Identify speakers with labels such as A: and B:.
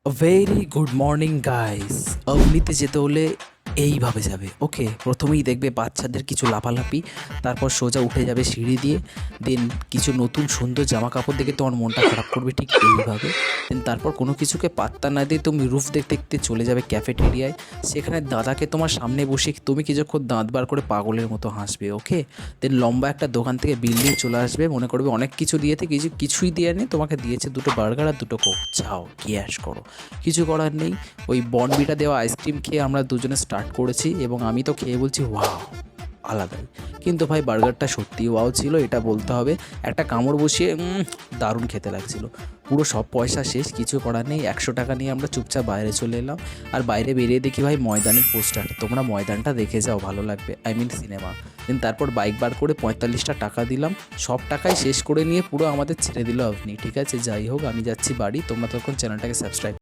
A: Very good morning guys. অমনিতে যেতে হলে এইভাবে যাবে। ওকে, প্রথমেই দেখবে বাচ্চাদের কিছু লাফালাফি, তারপর সোজা উঠে যাবে সিঁড়ি দিয়ে। দেন কিছু নতুন সুন্দর জামা কাপড় দেখে তোমার মনটা খারাপ করবে ঠিক এইভাবে। দেন তারপর কোনো কিছুকে পাত্তা না দিয়ে তুমি রুফ দেখতে দেখতে চলে যাবে ক্যাফেটেরিয়ায়। সেখানে দাদাকে তোমার সামনে বসে তুমি কিছুক্ষণ দাঁত বার করে পাগলের মতো হাসবে। ওকে, দেন লম্বা একটা দোকান থেকে বিল নিয়ে চলে আসবে, মনে করবে অনেক কিছু দিয়েছে, কিছুই দিয়ে নেই, তোমাকে দিয়েছে দুটো বার্গার আর দুটো কোক। যাও গ্যাস করো, কিছু করার নেই। ওই বনবিটা দেওয়া আইসক্রিম খেয়ে আমরা দুজনে স্টার্ট করেছি এবং আমি তো খেয়ে বলছি ওয়াও, আলাদাই। কিন্তু ভাই বার্গারটা সত্যিই ওয়াও ছিল, এটা বলতে হবে। একটা কামড় বসিয়ে দারুণ খেতে লাগছিল। পুরো সব পয়সা শেষ, কিছু করার নেই। 100 টাকা নিয়ে আমরা চুপচাপ বাইরে চলে এলাম। আর বাইরে বেরিয়ে দেখি ভাই ময়দানের পোস্টার। তোমরা ময়দানটা দেখে যাও, ভালো লাগবে, আই মিন সিনেমা। দেন তারপর বাইক বার করে 45টা টাকা দিলাম। সব টাকাই শেষ করে নিয়ে পুরো আমাদের ছেড়ে দিল আপনি। ঠিক আছে, যাই হোক, আমি যাচ্ছি বাড়ি। তোমরা তখন চ্যানেলটাকে সাবস্ক্রাইব